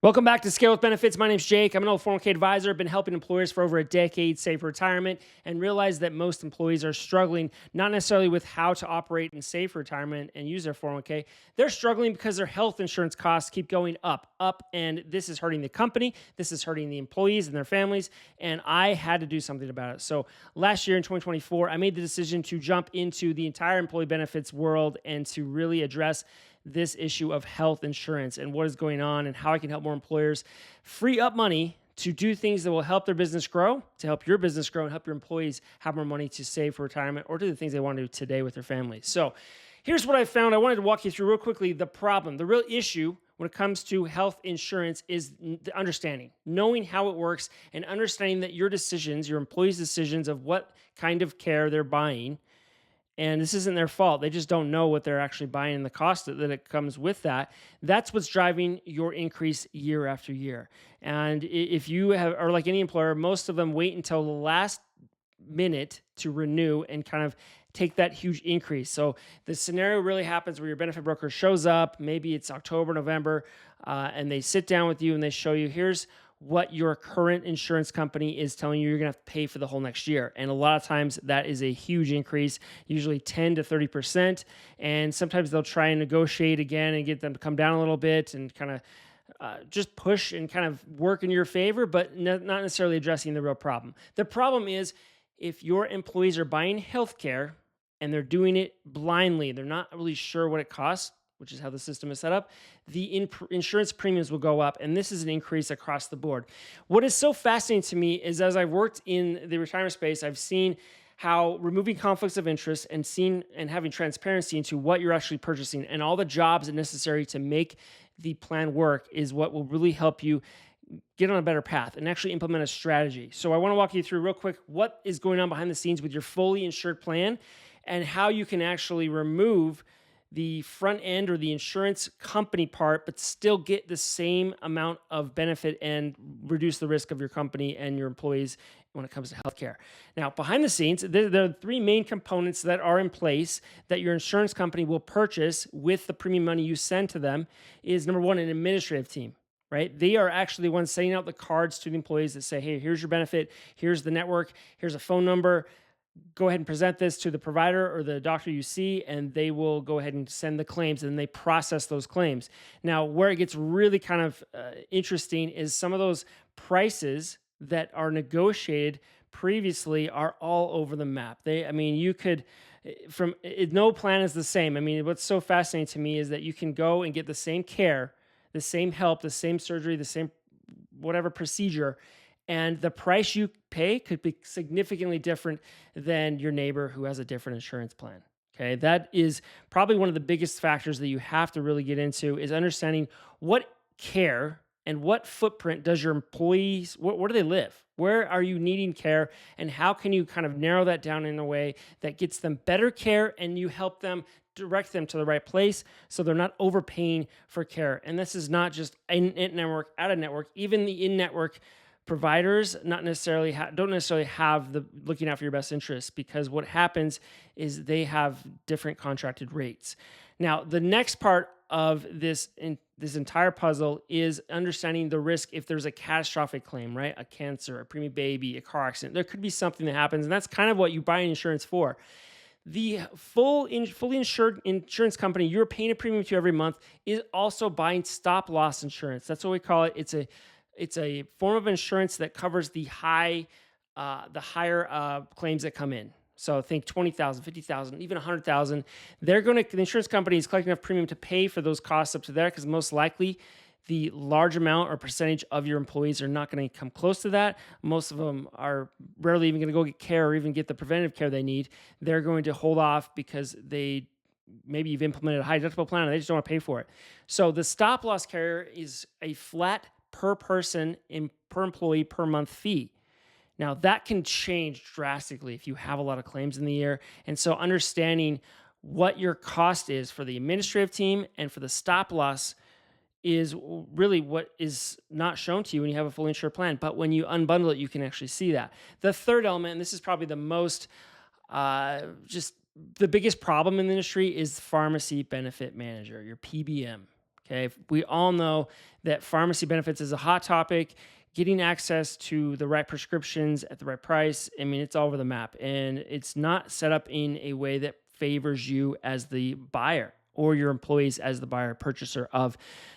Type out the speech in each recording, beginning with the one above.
Welcome back to Scale with Benefits. My name's Jake. I'm an old 401k advisor. I've been helping employers for over a decade save for retirement and realize that most employees are struggling, not necessarily with how to operate and save for retirement and use their 401k. They're struggling because their health insurance costs keep going up, and this is hurting the company. This is hurting the employees and their families, and I had to do something about it. So last year in 2024, I made the decision to jump into the entire employee benefits world and to really address this issue of health insurance and what is going on and how I can help more employers free up money to do things that will help their business grow, to help your business grow and help your employees have more money to save for retirement or do the things they want to do today with their families. So here's what I found. I wanted to walk you through real quickly the problem. The real issue when it comes to health insurance is the understanding, knowing how it works and understanding that your decisions, your employees' decisions of what kind of care they're buying, and this isn't their fault. They just don't know what they're actually buying and the cost that it comes with that. That's what's driving your increase year after year. And if you are like any employer, most of them wait until the last minute to renew and kind of take that huge increase. So the scenario really happens where your benefit broker shows up, maybe it's October, November, and they sit down with you and they show you, here's what your current insurance company is telling you you're going to have to pay for the whole next year. And a lot of times that is a huge increase, usually 10 to 30%. And sometimes they'll try and negotiate again and get them to come down a little bit and kind of just push and kind of work in your favor, but not necessarily addressing the real problem. The problem is if your employees are buying healthcare and they're doing it blindly, they're not really sure what it costs, which is how the system is set up, the insurance premiums will go up. And this is an increase across the board. What is so fascinating to me is as I've worked in the retirement space, I've seen how removing conflicts of interest and seeing and having transparency into what you're actually purchasing and all the jobs necessary to make the plan work is what will really help you get on a better path and actually implement a strategy. So I want to walk you through real quick what is going on behind the scenes with your fully insured plan and how you can actually remove the front end or the insurance company part, but still get the same amount of benefit and reduce the risk of your company and your employees when it comes to healthcare. Now, behind the scenes, there are three main components that are in place that your insurance company will purchase with the premium money you send to them. Is number one, an administrative team. Right? They are actually the ones sending out the cards to the employees that say, hey, here's your benefit, here's the network, here's a phone number. Go ahead and present this to the provider or the doctor you see, and they will go ahead and send the claims and they process those claims. Now, where it gets really kind of interesting is some of those prices that are negotiated previously are all over the map. I mean, you could, no plan is the same. I mean, what's so fascinating to me is that you can go and get the same care, the same help, the same surgery, the same whatever procedure, and the price you pay could be significantly different than your neighbor who has a different insurance plan. Okay, that is probably one of the biggest factors that you have to really get into is understanding what care and what footprint does your employees, where do they live? Where are you needing care? And how can you kind of narrow that down in a way that gets them better care and you help them direct them to the right place so they're not overpaying for care? And this is not just in network, out of network, even the in network providers not necessarily don't necessarily have the looking out for your best interests because what happens is they have different contracted rates. Now, the next part of this entire puzzle is understanding the risk if there's a catastrophic claim, right? A cancer, a preemie baby, a car accident. There could be something that happens, and that's kind of what you buy insurance for. The fully insured insurance company you're paying a premium to every month is also buying stop loss insurance. That's what we call it. It's a form of insurance that covers the higher claims that come in. So think 20,000, 50,000, even 100,000. The insurance company is collecting enough premium to pay for those costs up to there because most likely the large amount or percentage of your employees are not going to come close to that. Most of them are rarely even going to go get care or even get the preventative care they need. They're going to hold off because maybe you've implemented a high deductible plan and they just don't want to pay for it. So the stop loss carrier is a flat per person per employee per month fee. Now that can change drastically if you have a lot of claims in the year. And so understanding what your cost is for the administrative team and for the stop loss is really what is not shown to you when you have a fully insured plan. But when you unbundle it, you can actually see that. The third element, and this is probably the most just the biggest problem in the industry, is pharmacy benefit manager, your PBM. Okay. We all know that pharmacy benefits is a hot topic. Getting access to the right prescriptions at the right price, I mean, it's all over the map. And it's not set up in a way that favors you as the buyer or your employees as the buyer purchaser of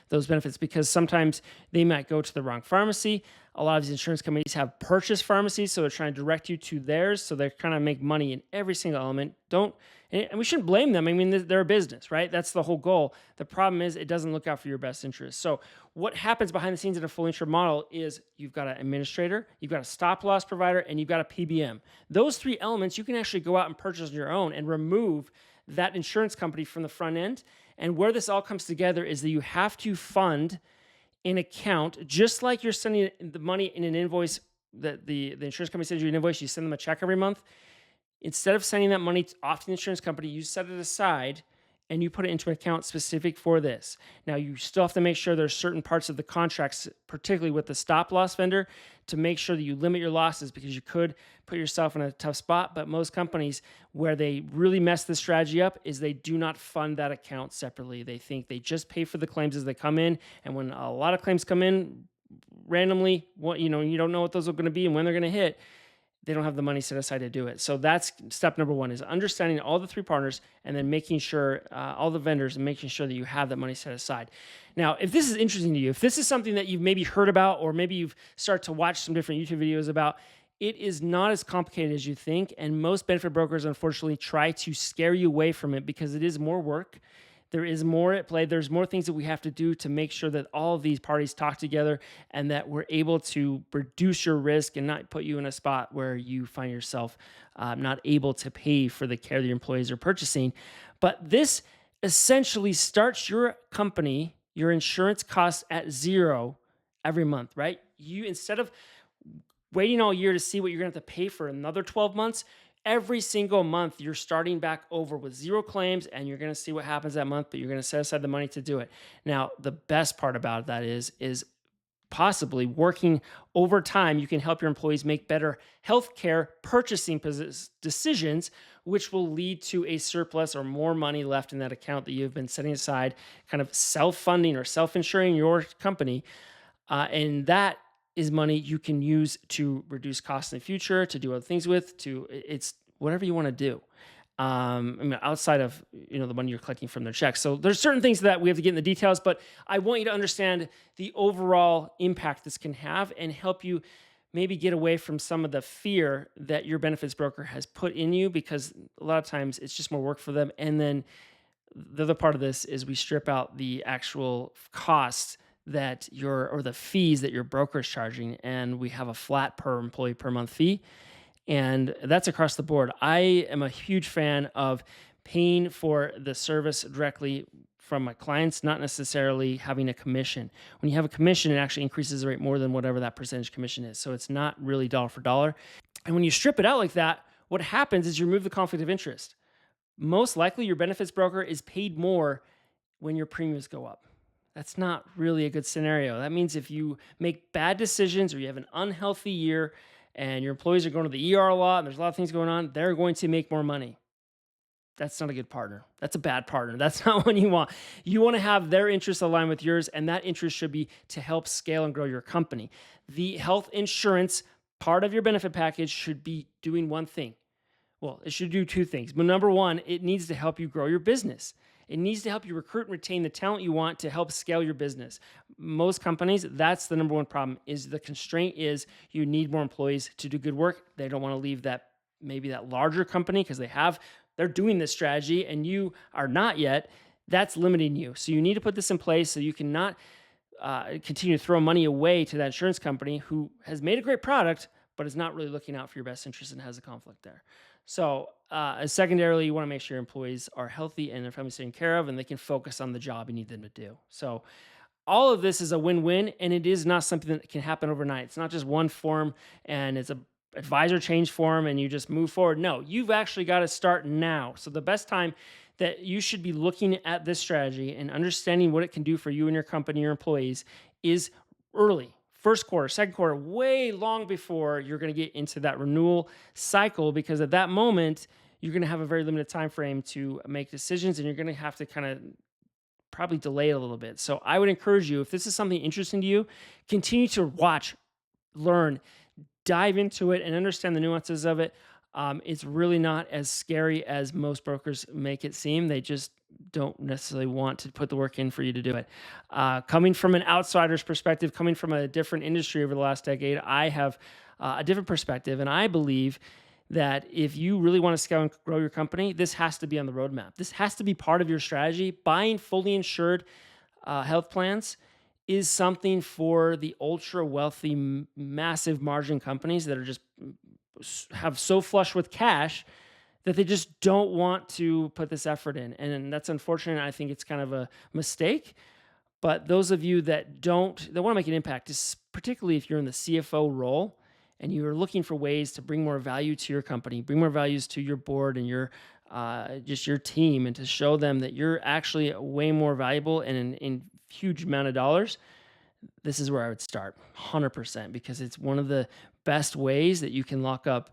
those benefits, because sometimes they might go to the wrong pharmacy. A lot of these insurance companies have purchase pharmacies, so they're trying to direct you to theirs. So they're trying to make money in every single element. Don't, and we shouldn't blame them. I mean, they're a business, right? That's the whole goal. The problem is it doesn't look out for your best interest. So what happens behind the scenes in a fully insured model is you've got an administrator, you've got a stop loss provider, and you've got a PBM. Those three elements you can actually go out and purchase on your own and remove that insurance company from the front end. And where this all comes together is that you have to fund an account, just like you're sending the money in an invoice that the insurance company sends you an invoice, you send them a check every month. Instead of sending that money off to the insurance company, you set it aside and you put it into an account specific for this. Now, you still have to make sure there's certain parts of the contracts, particularly with the stop loss vendor, to make sure that you limit your losses, because you could put yourself in a tough spot. But most companies, where they really mess this strategy up, is they do not fund that account separately. They think they just pay for the claims as they come in. And when a lot of claims come in randomly, you don't know what those are going to be and when they're going to hit, they don't have the money set aside to do it. So that's step number one, is understanding all the three partners and then making sure all the vendors, and making sure that you have that money set aside. Now, if this is interesting to you, if this is something that you've maybe heard about, or maybe you've started to watch some different YouTube videos about, it is not as complicated as you think. And most benefit brokers, unfortunately, try to scare you away from it because it is more work. There is more at play. There's more things that we have to do to make sure that all of these parties talk together and that we're able to reduce your risk and not put you in a spot where you find yourself not able to pay for the care that your employees are purchasing. But this essentially starts your company, your insurance costs at zero every month, right? You, instead of waiting all year to see what you're going to have to pay for another 12 months, every single month you're starting back over with zero claims, and you're going to see what happens that month, but you're going to set aside the money to do it. Now, the best part about that is possibly working over time, you can help your employees make better healthcare purchasing decisions, which will lead to a surplus or more money left in that account that you've been setting aside, kind of self-funding or self-insuring your company. And that is money you can use to reduce costs in the future, to do other things with, it's whatever you want to do. I mean, outside of the money you're collecting from their checks. So there's certain things that we have to get in the details, but I want you to understand the overall impact this can have and help you maybe get away from some of the fear that your benefits broker has put in you, because a lot of times it's just more work for them. And then the other part of this is we strip out the actual costs that or the fees that your broker is charging, and we have a flat per employee per month fee, and that's across the board. I am a huge fan of paying for the service directly from my clients, not necessarily having a commission. When you have a commission, it actually increases the rate more than whatever that percentage commission is, so it's not really dollar for dollar. And when you strip it out like that, what happens is you remove the conflict of interest. Most likely your benefits broker is paid more when your premiums go up. That's not really a good scenario. That means if you make bad decisions or you have an unhealthy year and your employees are going to the ER a lot and there's a lot of things going on, they're going to make more money. That's not a good partner. That's a bad partner. That's not what you want. You want to have their interests aligned with yours, and that interest should be to help scale and grow your company. The health insurance part of your benefit package should be doing one thing. Well, it should do two things. But number one, it needs to help you grow your business. It needs to help you recruit and retain the talent you want to help scale your business. Most companies, that's the number one problem, is the constraint is you need more employees to do good work. They don't want to leave maybe that larger company because they're doing this strategy and you are not yet. That's limiting you. So you need to put this in place so you cannot continue to throw money away to that insurance company who has made a great product, but is not really looking out for your best interest and has a conflict there. So secondarily, you want to make sure your employees are healthy and their family's taken care of and they can focus on the job you need them to do. So all of this is a win-win, and it is not something that can happen overnight. It's not just one form and it's a advisor change form and you just move forward. No, you've actually got to start now. So the best time that you should be looking at this strategy and understanding what it can do for you and your company, your employees, is early. First quarter, second quarter, way long before you're going to get into that renewal cycle, because at that moment, you're going to have a very limited time frame to make decisions, and you're going to have to kind of probably delay it a little bit. So I would encourage you, if this is something interesting to you, continue to watch, learn, dive into it, and understand the nuances of it. It's really not as scary as most brokers make it seem. They just don't necessarily want to put the work in for you to do it. Coming from an outsider's perspective, coming from a different industry over the last decade, I have a different perspective, and I believe that if you really want to scale and grow your company, this has to be on the roadmap. This has to be part of your strategy. Buying fully insured health plans is something for the ultra wealthy, massive margin companies that are just have so flush with cash that they just don't want to put this effort in. And that's unfortunate. I think it's kind of a mistake. But those of you that that want to make an impact, particularly if you're in the CFO role and you are looking for ways to bring more value to your company, bring more values to your board and your just your team, and to show them that you're actually way more valuable and in huge amount of dollars, this is where I would start 100%, because it's one of the best ways that you can lock up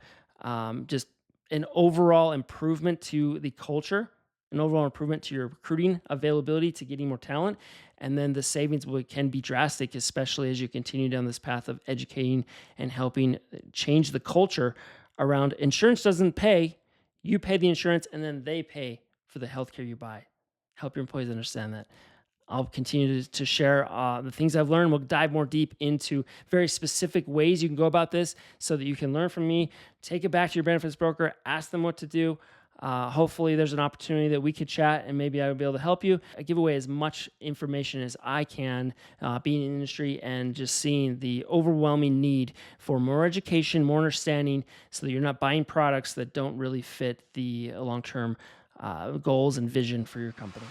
just an overall improvement to the culture, an overall improvement to your recruiting availability to getting more talent. And then the savings can be drastic, especially as you continue down this path of educating and helping change the culture around insurance doesn't pay. You pay the insurance and then they pay for the healthcare you buy. Help your employees understand that. I'll continue to share the things I've learned. We'll dive more deep into very specific ways you can go about this so that you can learn from me, take it back to your benefits broker, ask them what to do. Hopefully there's an opportunity that we could chat and maybe I would be able to help you. I give away as much information as I can, being in the industry and just seeing the overwhelming need for more education, more understanding, so that you're not buying products that don't really fit the long-term goals and vision for your company.